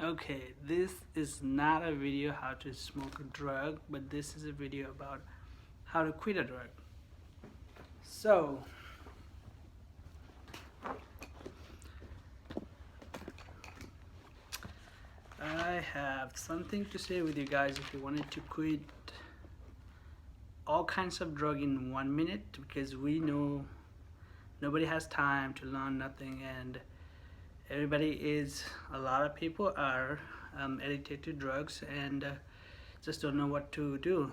Okay, this is not a video how to smoke a drug, but this is a video about how to quit a drug. So, I have something to say with you guys if you wanted to quit all kinds of drug in 1 minute, because we know nobody has time to learn nothing, and a lot of people are addicted to drugs and just don't know what to do.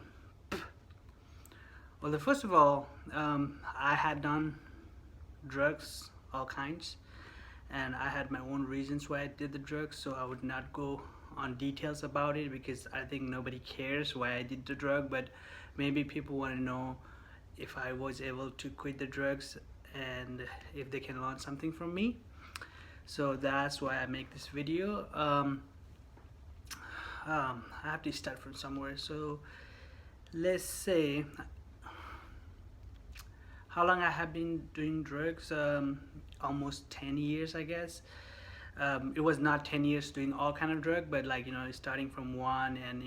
Well, first of all, I had done drugs, all kinds, and I had my own reasons why I did the drugs, so I would not go on details about it because I think nobody cares why I did the drug, but maybe people want to know if I was able to quit the drugs and if they can learn something from me. So that's why I make this video. I have to start from somewhere. So let's say how long I have been doing drugs. Almost 10 years, I guess. It was not 10 years doing all kind of drug, but like, starting from one, and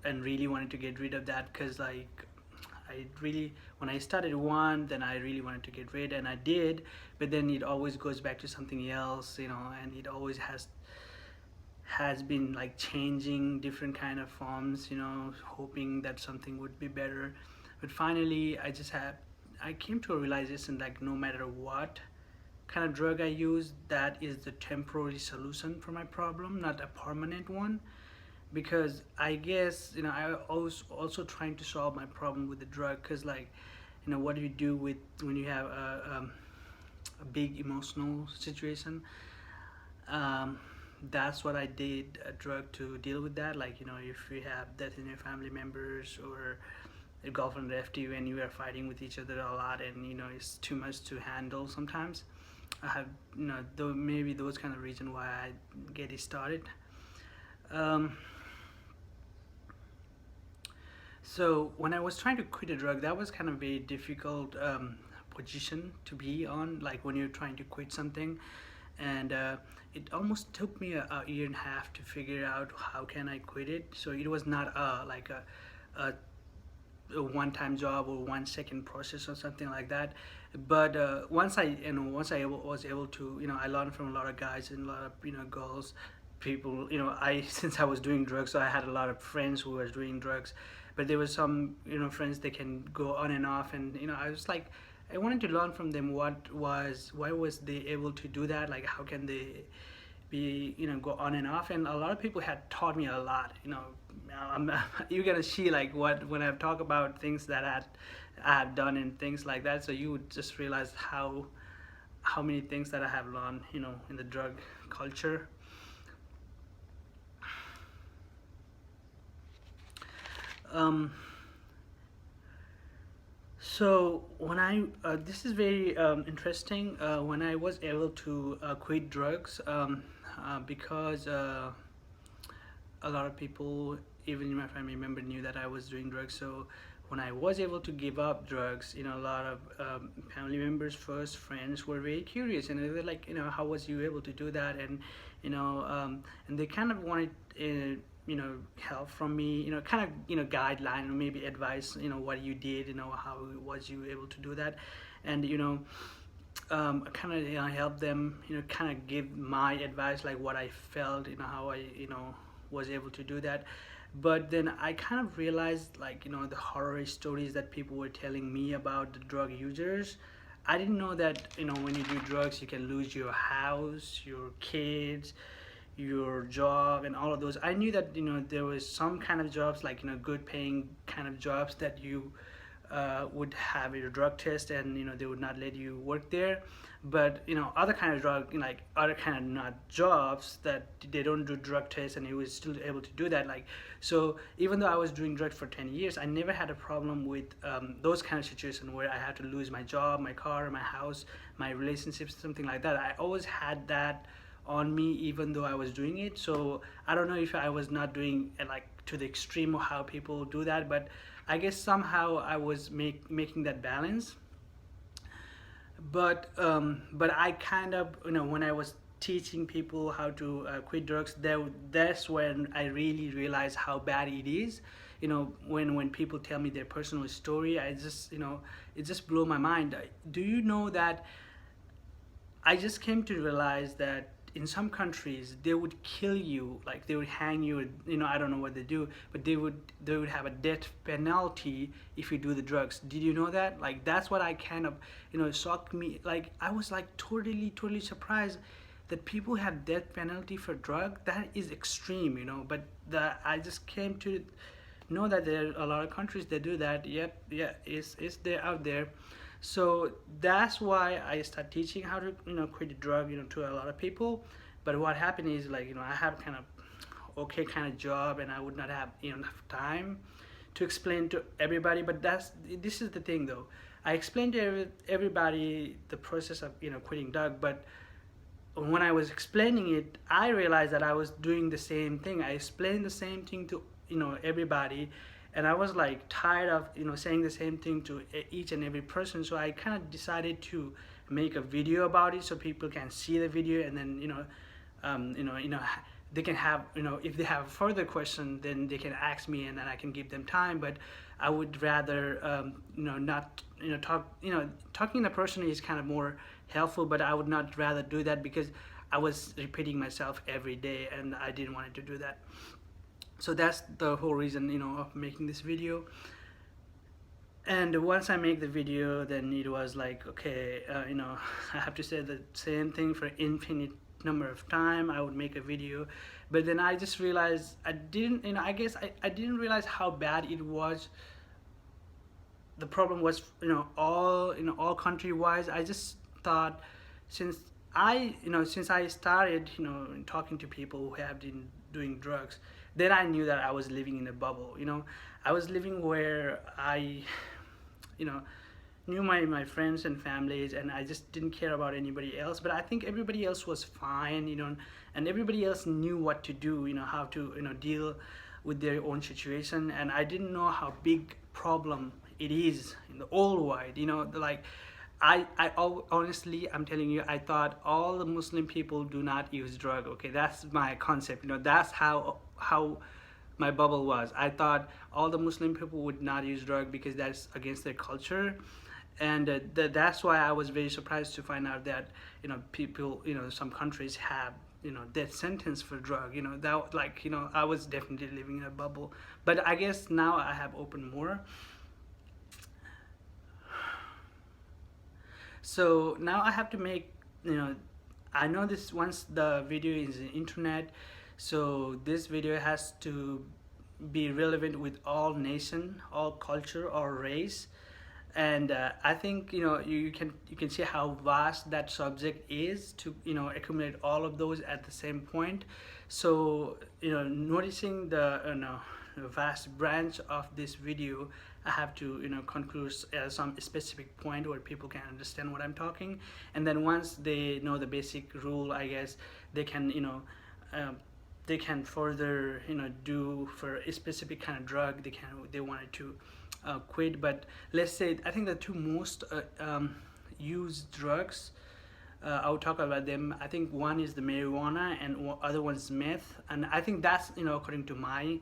and really wanted to get rid of that, because like when I started one, then I really wanted to get rid, and I did, but then it always goes back to something else, and it always has been like changing different kind of forms, hoping that something would be better. But finally I came to a realization, like, no matter what kind of drug I use, that is the temporary solution for my problem, not a permanent one. Because I guess, I was also trying to solve my problem with the drug, because like, what do you do with when you have a big emotional situation? That's what I did, a drug to deal with that. Like, if you have death in your family members, or your girlfriend left you and you are fighting with each other a lot, and it's too much to handle sometimes. I have, maybe those kind of reason why I get it started. So when I was trying to quit a drug, that was kind of a difficult position to be on, like when you're trying to quit something. And it almost took me a year and a half to figure out how can I quit it. So it was not like a one-time job or 1 second process or something like that. But once I was able to, I learned from a lot of guys and a lot of girls, people. I since I was doing drugs, so I had a lot of friends who were doing drugs, but there was some friends that can go on and off, and I was like, I wanted to learn from them why was they able to do that, like how can they be go on and off. And a lot of people had taught me a lot. You're gonna see like when I've talked about things that I have done and things like that, so you would just realize how many things that I have learned in the drug culture. So when this is very interesting, when I was able to quit drugs, because a lot of people, even my family member, knew that I was doing drugs. So when I was able to give up drugs, a lot of family members, first friends, were very curious, and they were like, how was you able to do that? And and they kind of wanted help from me, kind of guideline or maybe advice, what you did, how was you able to do that. And kind of help them, kind of give my advice, like what I felt, how I was able to do that. But then I kind of realized, like, the horror stories that people were telling me about the drug users. I didn't know that when you do drugs you can lose your house, your kids, your job, and all of those. I knew that there was some kind of jobs, like good paying kind of jobs, that you would have your drug test, and they would not let you work there. But other kind of drug, like other kind of not jobs that they don't do drug tests, and he was still able to do that. Like, so even though I was doing drugs for 10 years, I never had a problem with those kind of situations where I had to lose my job, my car, my house, my relationships, something like that. I always had that on me, even though I was doing it. So I don't know if I was not doing it like to the extreme of how people do that, but I guess somehow I was making that balance. But I kind of, when I was teaching people how to quit drugs, that's when I really realized how bad it is. When people tell me their personal story, I just, it just blew my mind. Do you know that I just came to realize that in some countries they would kill you, like they would hang you. I don't know what they do, but they would have a death penalty if you do the drugs. Did you know that? Like that's what I kind of, shocked me. Like I was like totally surprised that people have death penalty for drug. That is extreme, But I just came to know that there are a lot of countries that do that. Yep, yeah, it's there out there. So that's why I start teaching how to quit the drug to a lot of people. But what happened is, like, I have kind of okay kind of job, and I would not have enough time to explain to everybody. But this is the thing though, I explained to everybody the process of quitting drug. But when I was explaining it, I realized that I was doing the same thing. I explained the same thing to everybody, and I was like tired of saying the same thing to each and every person. So I kind of decided to make a video about it so people can see the video, and then they can have if they have further question, then they can ask me, and then I can give them time. But I would rather not talking to the person is kind of more helpful, but I would not rather do that because I was repeating myself every day, and I didn't want to do that. So that's the whole reason of making this video. And once I make the video, then it was like, okay, I have to say the same thing for infinite number of time. I would make a video, but then I just realized I didn't I guess I didn't realize how bad it was. The problem was all country wise. I just thought, since I started talking to people who have been doing drugs, then I knew that I was living in a bubble. I was living where I knew my friends and families, and I just didn't care about anybody else. But I think everybody else was fine, and everybody else knew what to do, how to deal with their own situation. And I didn't know how big problem it is in the whole world. Like honestly, I'm telling you, I thought all the Muslim people do not use drug. Okay, that's my concept. That's how my bubble was. I thought all the Muslim people would not use drug because that's against their culture, and that's why I was very surprised to find out that people some countries have death sentence for drug. That, like, I was definitely living in a bubble. But I guess now I have opened more. So now I have to make, I know this, once the video is in the internet, so this video has to be relevant with all nation, all culture, or race. And I think you can see how vast that subject is to accumulate all of those at the same point. So noticing the vast branch of this video, I have to conclude some specific point where people can understand what I'm talking. And then once they know the basic rule, I guess they can they can further do for a specific kind of drug they wanted to quit. But let's say, I think the two most used drugs, I'll talk about them. I think one is the marijuana, and other one is meth. And I think that's according to my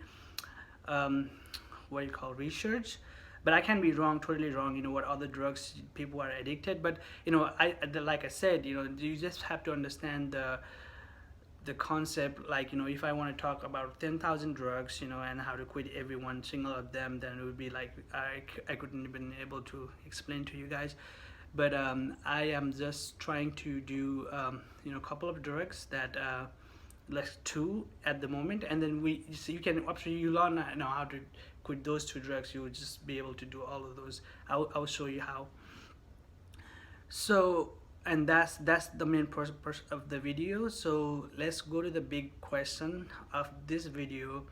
what you call research, but I can be wrong, totally wrong, what other drugs people are addicted. But like I said, you just have to understand the concept. Like if I want to talk about 10,000 drugs, and how to quit every one single of them, then it would be like I couldn't even able to explain to you guys. But I am just trying to do a couple of drugs that like 2 at the moment, and then you can, after you learn how to quit those 2 drugs, you will just be able to do all of those. I'll show you how. So, and that's the main purpose of the video. So let's go to the big question of this video.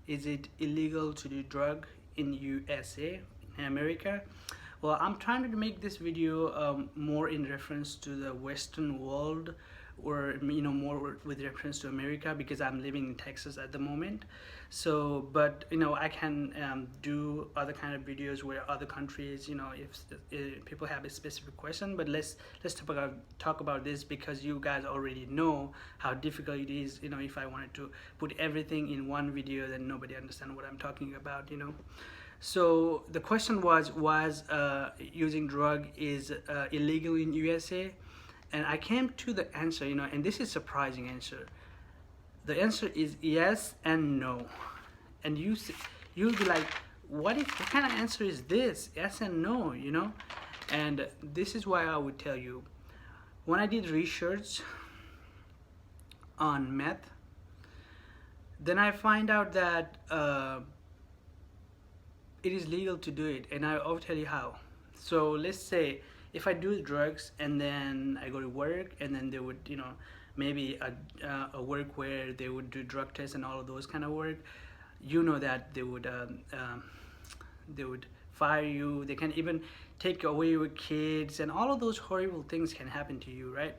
Is it illegal to do drug in USA, in America? Well, I'm trying to make this video more in reference to the Western world, or more with reference to America, because I'm living in Texas at the moment. So but I can do other kind of videos where other countries, if people have a specific question. But let's talk about this, because you guys already know how difficult it is. If I wanted to put everything in one video, then nobody understand what I'm talking about. So the question was using drug is illegal in USA? And I came to the answer, and this is surprising answer. The answer is yes and no. And you'll be like, what kind of answer is this? Yes and no. And this is why I would tell you, when I did research on meth, then I find out that it is legal to do it, and I'll tell you how. So let's say if I do drugs and then I go to work, and then they would, maybe a work where they would do drug tests and all of those kind of work, that they would fire you. They can even take away your kids, and all of those horrible things can happen to you, right?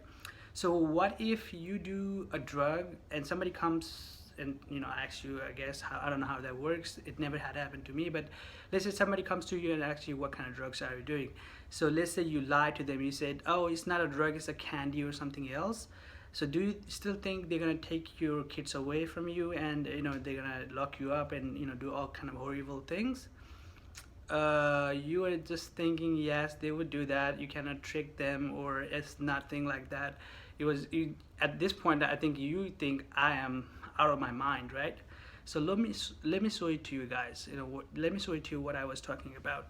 So what if you do a drug and somebody comes and asks you, I guess, I don't know how that works, it never had happened to me, but let's say somebody comes to you and asks you, what kind of drugs are you doing? So let's say you lied to them, you said, oh, it's not a drug, it's a candy or something else. So do you still think they're gonna take your kids away from you, and they're gonna lock you up and do all kind of horrible things? You are just thinking, yes, they would do that, you cannot trick them, or it's nothing like that. At this point, I think you think I am out of my mind, right? So let me show it to you guys. Let me show it to you what I was talking about.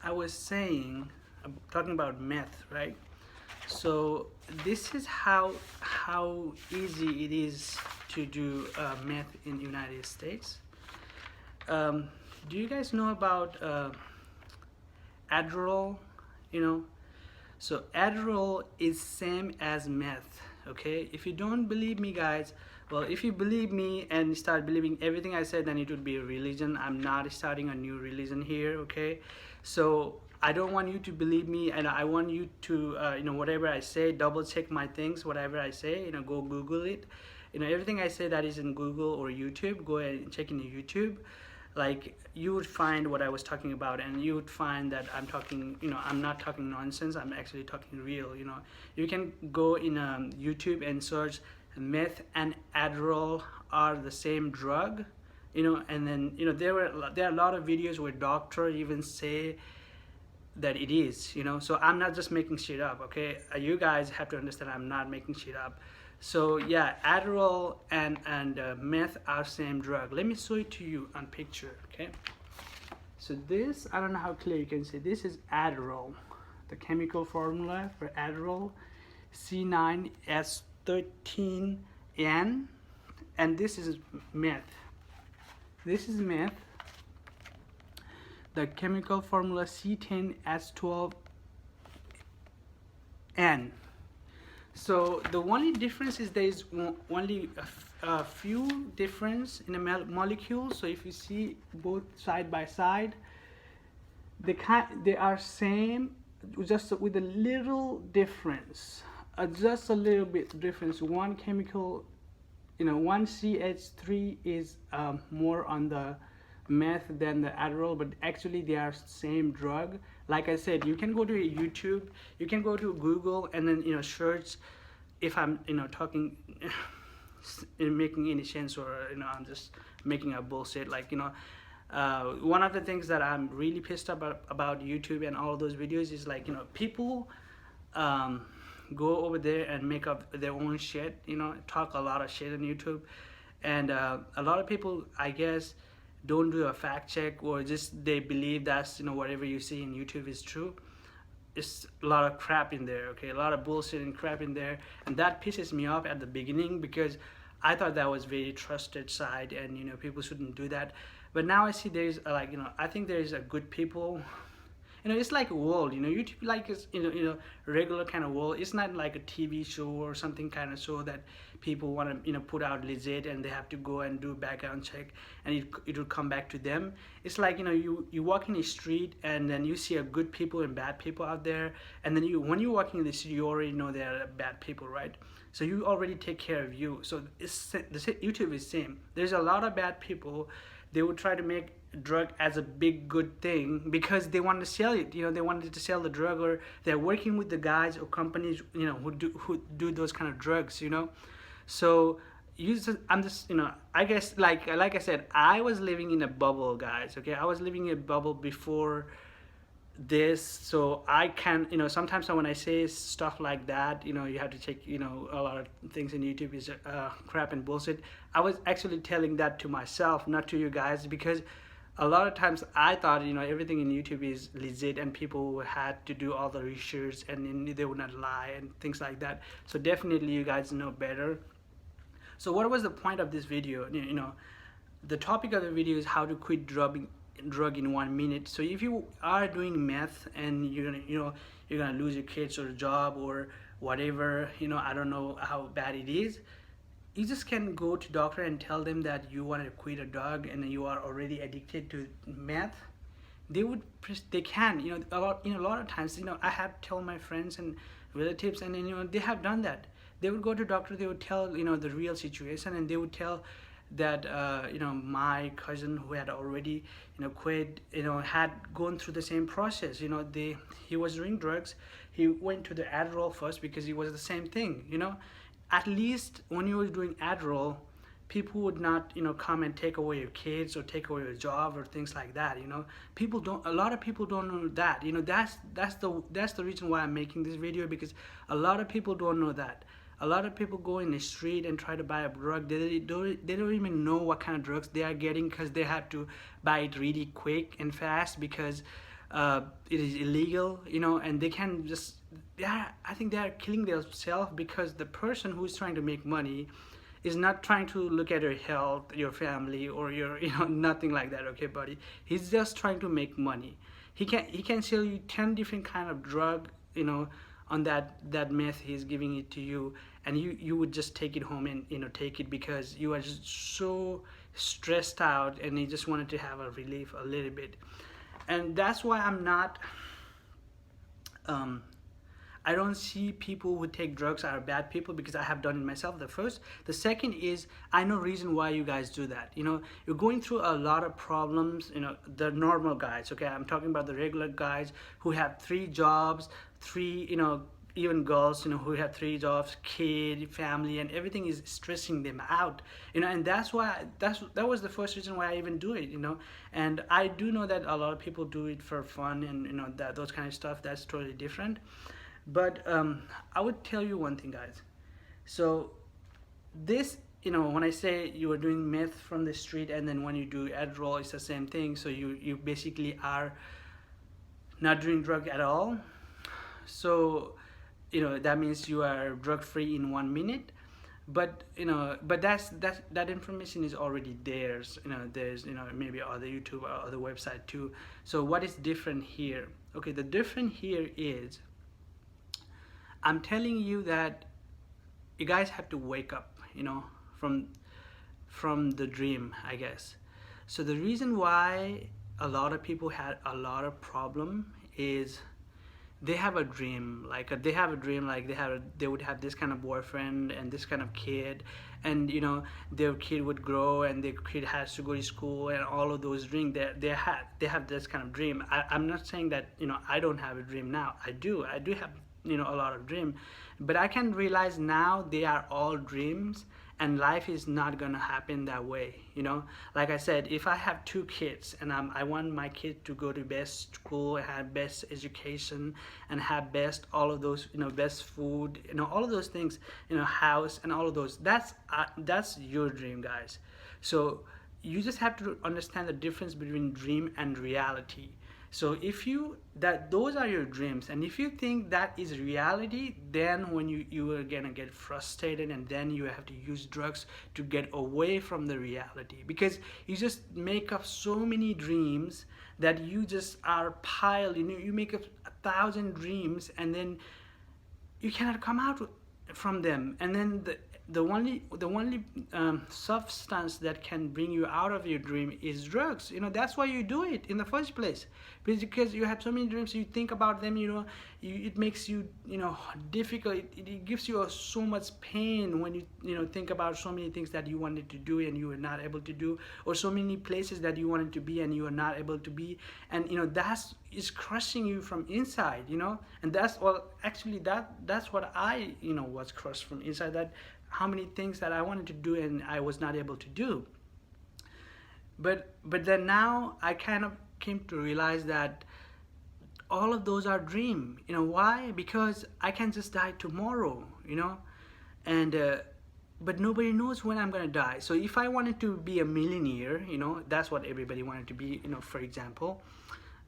I was talking about meth, right? So this is how easy it is to do meth in the United States. Do you guys know about Adderall? So Adderall is same as meth. Okay, if you don't believe me, guys, well, if you believe me and start believing everything I said, then it would be a religion. I'm not starting a new religion here. Okay, so I don't want you to believe me, and I want you to whatever I say, double check my things. Whatever I say, go Google it. Everything I say that is in Google or YouTube, go ahead and check in YouTube. Like, you would find what I was talking about, and you would find that I'm talking, I'm not talking nonsense, I'm actually talking real. You can go in YouTube and search meth and Adderall are the same drug, and then there are a lot of videos where doctors even say that it is. So I'm not just making shit up. Okay, you guys have to understand, I'm not making shit up. So yeah, Adderall and meth are same drug. Let me show it to you on picture. Okay, so this, I don't know how clear you can see, this is Adderall. The chemical formula for Adderall, C9S13N, and this is meth. This is meth. The chemical formula C10S12N. So the only difference is there is only a few difference in the molecules. So if you see both side by side, they are same, just with a little difference, just a little bit difference. One chemical, one CH3 is more on the meth than the Adderall, but actually they are same drug. Like I said, you can go to YouTube, you can go to Google, and then search. If I'm talking making any sense, or I'm just making a bullshit, like one of the things that I'm really pissed about YouTube and all those videos is, like, people go over there and make up their own shit, talk a lot of shit on YouTube, and a lot of people, I guess, don't do a fact check, or just they believe that's whatever you see in YouTube is true. It's a lot of crap in there. Okay, a lot of bullshit and crap in there, and that pisses me off at the beginning, because I thought that was very trusted side, and people shouldn't do that. But now I see there's I think there's a good people it's like a world. YouTube like is regular kind of world. It's not like a TV show or something kind of show that people want to put out legit, and they have to go and do background check, and it will come back to them. It's like you walk in the street, and then you see a good people and bad people out there, and then when you're walking in the city, you already know they're bad people, right? So you already take care of you. So YouTube is same. There's a lot of bad people. They would try to make drug as a big good thing because they want to sell it. They wanted to sell the drug, or they're working with the guys or companies who do those kind of drugs. So I'm just I guess like I said, I was living in a bubble, guys. Okay, I was living in a bubble before this, so I can sometimes when I say stuff like that, you have to check, a lot of things in YouTube is crap and bullshit. I was actually telling that to myself, not to you guys, because a lot of times I thought everything in YouTube is legit, and people had to do all the research, and then they would not lie and things like that. So definitely you guys know better. So what was the point of this video? The topic of the video is how to quit drug in 1 minute. So if you are doing meth and you're gonna lose your kids or job or whatever, I don't know how bad it is, you just can go to doctor and tell them that you want to quit a drug and you are already addicted to meth. They can, a lot of times, I have told my friends and relatives, and then they have done that. They would go to doctor, they would tell the real situation, and they would tell that my cousin who had already quit, had gone through the same process. He was doing drugs. He went to the Adderall first because it was the same thing. At least when you were doing Adderall, people would not come and take away your kids or take away your job or things like that. A lot of people don't know that. That's the reason why I'm making this video, because a lot of people don't know that. A lot of people go in the street and try to buy a drug. They don't even know what kind of drugs they are getting, because they have to buy it really quick and fast because it is illegal, and they can just, I think they are killing themselves, because the person who is trying to make money is not trying to look at your health, your family, or your, nothing like that, okay, buddy? He's just trying to make money. He can sell you 10 different kind of drug, on that meth he's giving it to you, and you would just take it home and take it because you are just so stressed out and you just wanted to have a relief a little bit. And that's why I'm not I don't see people who take drugs are bad people, because I have done it myself. The second is, I know reason why you guys do that. You're going through a lot of problems, the normal guys, okay? I'm talking about the regular guys who have 3 jobs, even girls, who have 3 jobs, kid, family, and everything is stressing them out, and that's why, that was the first reason why I even do it, and I do know that a lot of people do it for fun, and that those kind of stuff, that's totally different. But I would tell you one thing, guys. So this, when I say you are doing meth from the street, and then when you do Adderall, it's the same thing. So you basically are not doing drug at all. So that means you are drug free in 1 minute. But that information is already there. There's maybe other YouTube or other website too. So what is different here? Okay, the different here is, I'm telling you that you guys have to wake up, from the dream, I guess. So the reason why a lot of people had a lot of problem is they have a dream, like they would have this kind of boyfriend and this kind of kid, and their kid would grow and their kid has to go to school and all of those dreams. They have this kind of dream. I'm not saying that I don't have a dream now. I do have a lot of dream, but I can realize now they are all dreams, and life is not gonna happen that way. Like I said, if I have 2 kids and I want my kid to go to best school, have best education, and have best all of those, best food, all of those things, house and all of those, that's your dream, guys. So you just have to understand the difference between dream and reality. So if you that those are your dreams, and if you think that is reality, then when you are gonna get frustrated, and then you have to use drugs to get away from the reality, because you just make up so many dreams that you just are piled. You make up 1,000 dreams, and then you cannot come out from them. And then the only substance that can bring you out of your dream is drugs. That's why you do it in the first place, because you have so many dreams, you think about them. It makes you difficult. It gives you so much pain when you think about so many things that you wanted to do and you were not able to do, or so many places that you wanted to be and you are not able to be. And that's is crushing you from inside. And that's, well, actually that's what I was crushed from inside, that how many things that I wanted to do and I was not able to do. But then now I kind of came to realize that all of those are dream. Why? Because I can just die tomorrow. And but nobody knows when I'm gonna die. So if I wanted to be a millionaire, that's what everybody wanted to be. For example,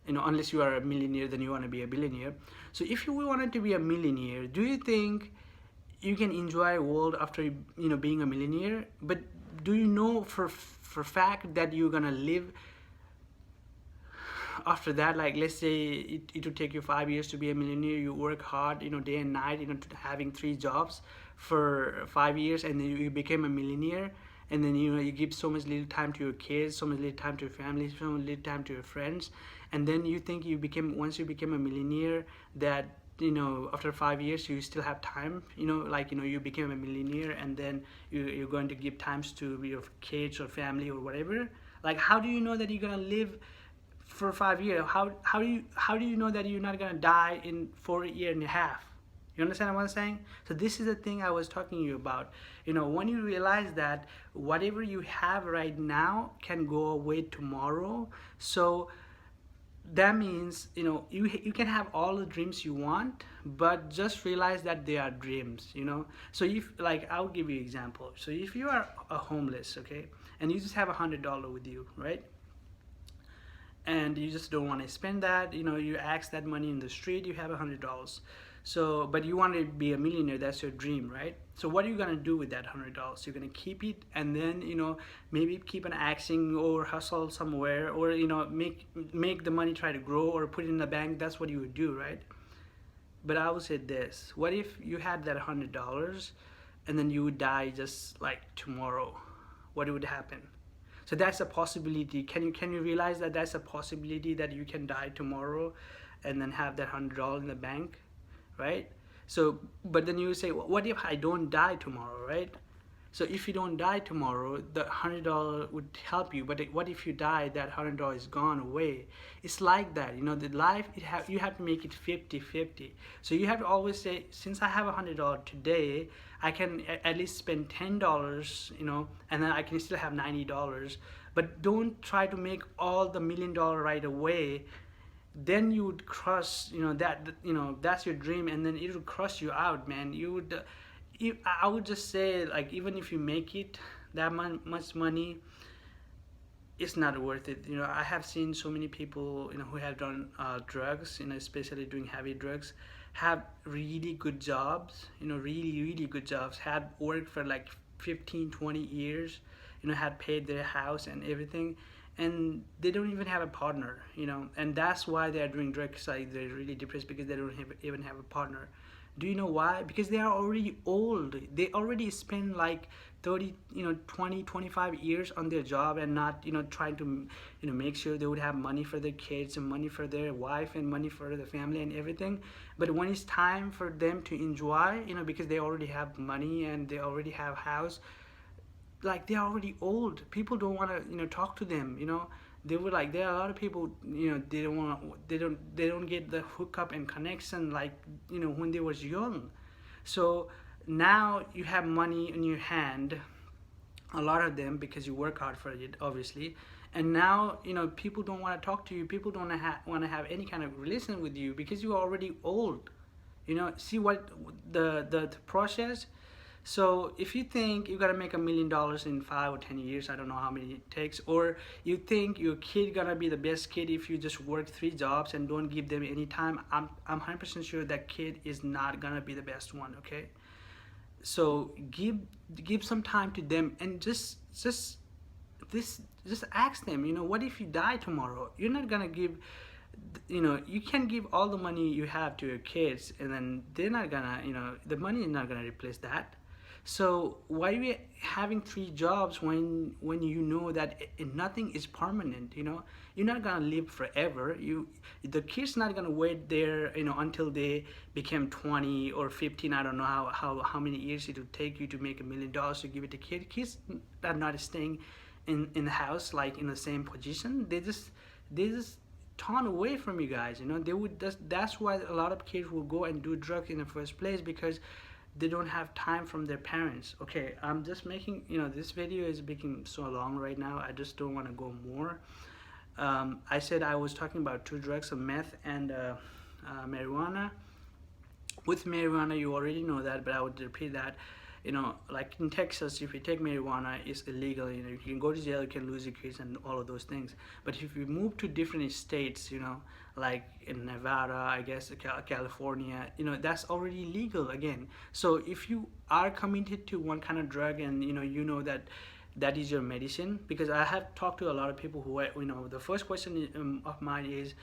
unless you are a millionaire, then you want to be a billionaire. So if you wanted to be a millionaire, do you think you can enjoy a world after being a millionaire? But do you know for fact that you're gonna live after that? Like, let's say it would take you 5 years to be a millionaire. You work hard, day and night, having 3 jobs for 5 years, and then you became a millionaire. And then you give so much little time to your kids, so much little time to your family, so much little time to your friends. And then you think once you became a millionaire, that after 5 years you still have time. You became a millionaire, and then you're going to give times to your kids or family or whatever. Like, how do you know that you're gonna live for 5 years? How do you know that you're not gonna die in 4 years and a half? You understand what I'm saying? So this is the thing I was talking to you about. When you realize that whatever you have right now can go away tomorrow, so that means you can have all the dreams you want, but just realize that they are dreams. So if, like, I'll give you an example. So if you are a homeless, okay, and you just have $100 with you, right? And you just don't want to spend that. You ask that money in the street, you have $100. So, but you want to be a millionaire, that's your dream, right? So what are you gonna do with that $100? You're gonna keep it, and then maybe keep on acting or hustle somewhere, or make the money try to grow, or put it in the bank. That's what you would do, right? But I would say this: what if you had that $100, and then you would die just like tomorrow? What would happen? So that's a possibility. Can you realize that that's a possibility, that you can die tomorrow, and then have that $100 in the bank? Right? So, but then you say, well, what if I don't die tomorrow, right? So if you don't die tomorrow, the $100 would help you. But what if you die, that $100 is gone away? It's like that. The life, you have to make it 50-50. So you have to always say, since I have $100 today, I can at least spend $10, and then I can still have $90. But don't try to make all the $1 million right away. Then you would crush, that's your dream, and then it would crush you out, man. I would just say, like, even if you make it that much money, it's not worth it. I have seen so many people, who have done drugs, especially doing heavy drugs, have really good jobs, really, really good jobs, had worked for like 15-20 years, had paid their house and everything, and they don't even have a partner, and that's why they are doing drugs. Like, they're really depressed because they don't even have a partner. Do you know why? Because they are already old. They already spend like 30, 20, 25 years on their job, and not, trying to, make sure they would have money for their kids and money for their wife and money for the family and everything. But when it's time for them to enjoy, because they already have money and they already have house, like, they're already old. People don't want to talk to them. They were like, there are a lot of people, they don't get the hookup and connection like when they was young. So now you have money in your hand, a lot of them, because you work hard for it, obviously. And now people don't want to talk to you. People don't want to have any kind of relation with you because you're already old. See what the process. So if you think you gotta make $1 million in 5 or 10 years, I don't know how many it takes, or you think your kid gonna be the best kid if you just work 3 jobs and don't give them any time, I'm 100% sure that kid is not gonna be the best one. Okay, so give some time to them, and this just ask them, what if you die tomorrow? You're not gonna give, you can give all the money you have to your kids, and then they're not gonna, the money is not gonna replace that. So why are we having 3 jobs when you know that nothing is permanent? You're not gonna live forever. The kid's not gonna wait there, until they become 20 or 15. I don't know how many years it would take you to make $1 million to give it to kid. Kids are not staying in the house, like in the same position. They just torn away from you guys. They would that's why a lot of kids will go and do drugs in the first place, because they don't have time from their parents. Okay, I'm just making, this video is becoming so long right now. I just don't want to go more. I said I was talking about 2 drugs, meth and marijuana. With marijuana, you already know that, but I would repeat that. Like in Texas, if you take marijuana, it's illegal. You can go to jail, you can lose your kids, and all of those things. But if you move to different states, like in Nevada, I guess California, that's already legal again. So if you are committed to one kind of drug, and that is your medicine, because I have talked to a lot of people who are, the first question of mine is,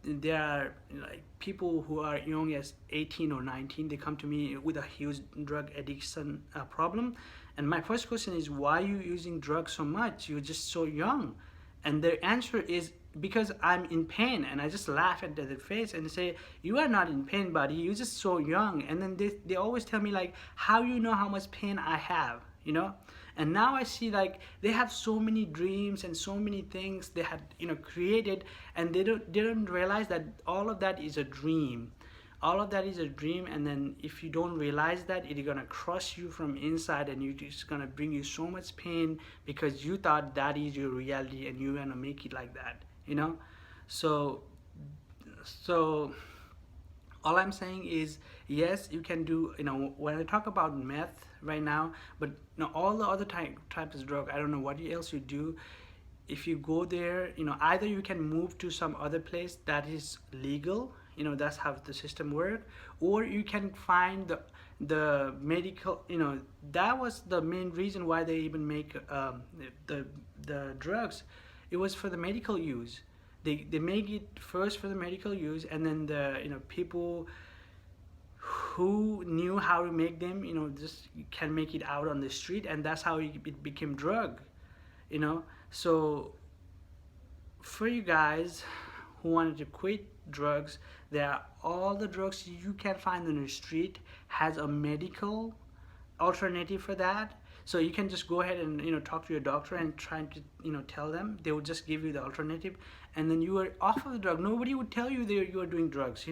there are like people who are young as 18 or 19. They come to me with a huge drug addiction problem, and my first question is, why are you using drugs so much? You're just so young. And their answer is, because I'm in pain. And I just laugh at their face and say, you are not in pain, buddy, you're just so young. And then they always tell me, like, how you know how much pain I have, and now I see, like, they have so many dreams and so many things they had created, and they don't realize that all of that is a dream. All of that is a dream. And then if you don't realize that, it's gonna crush you from inside, and it's gonna bring you so much pain, because you thought that is your reality and you're gonna make it like that. So all I'm saying is, yes, you can do, when I talk about meth right now, but all the other types of drug, I don't know what else you do. If you go there, either you can move to some other place that is legal, that's how the system works, or you can find the medical, that was the main reason why they even make the drugs. It was for the medical use. They make it first for the medical use, and then the people who knew how to make them, just can make it out on the street, and that's how it became drug. So for you guys who wanted to quit drugs, there are all the drugs you can find on the street has a medical alternative for that. So you can just go ahead and talk to your doctor and try to tell them. They will just give you the alternative, and then you are off of the drug. Nobody would tell you that you are doing drugs.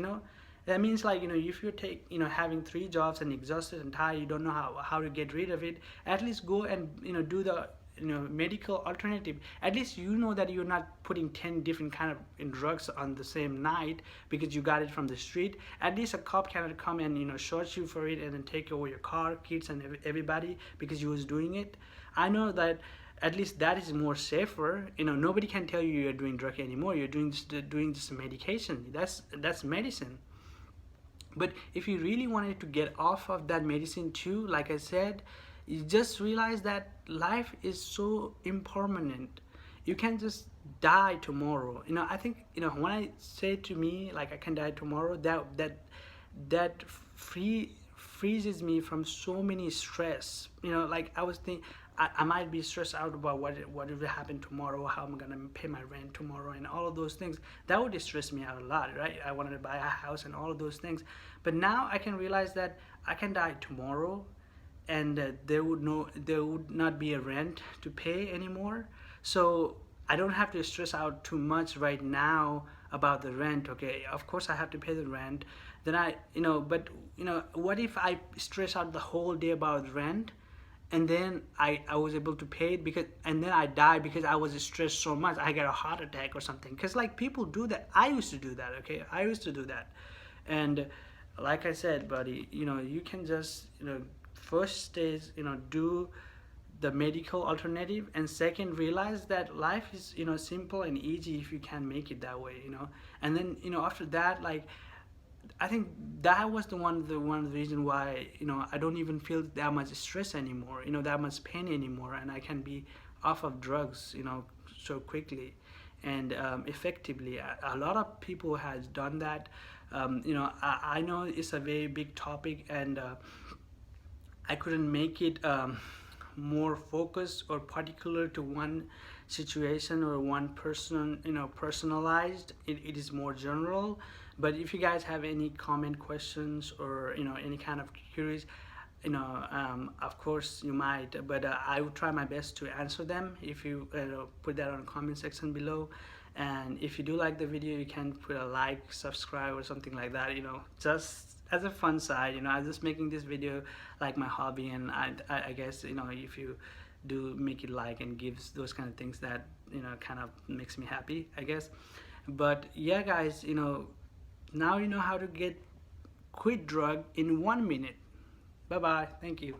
That means, like, if you're having 3 jobs and exhausted and tired, you don't know how to get rid of it. At least go and do the medical alternative. At least that you're not putting 10 different kind of drugs on the same night because you got it from the street. At least a cop cannot come and search you for it and then take over your car, kids, and everybody, because you was doing it. I know that at least that is more safer. Nobody can tell you you're doing drug anymore. You're doing just medication. That's medicine. But if you really wanted to get off of that medicine too, like I said, you just realize that life is so impermanent. You can just die tomorrow. I think when I say to me, like, I can die tomorrow, that freezes me from so many stress. Like, I was thinking, I might be stressed out about what will happen tomorrow, how I'm gonna pay my rent tomorrow, and all of those things. That would stress me out a lot, right? I wanted to buy a house and all of those things. But now I can realize that I can die tomorrow, and there would not be a rent to pay anymore. So I don't have to stress out too much right now about the rent. Okay, of course I have to pay the rent. Then but what if I stress out the whole day about rent, and then I was able to pay it, and then I died because I was stressed so much, I got a heart attack or something. Because, like, people do that. I used to do that. Okay, I used to do that. And like I said, buddy, you can just first is, do the medical alternative, and second, realize that life is, simple and easy if you can make it that way, and then, after that, like, I think that was the reason why, I don't even feel that much stress anymore, that much pain anymore, and I can be off of drugs, so quickly and effectively. A lot of people has done that. I know it's a very big topic, and I couldn't make it more focused or particular to one situation or one person, personalized. It is more general. But if you guys have any comment, questions, or any kind of queries, of course you might, but I will try my best to answer them if you put that on the comment section below. And if you do like the video, you can put a like, subscribe, or something like that, just as a fun side. I'm just making this video like my hobby, and I guess, if you do make it like and gives those kind of things, that kind of makes me happy, I guess. But yeah, guys, now you know how to quit drug in 1 minute. Bye bye. Thank you.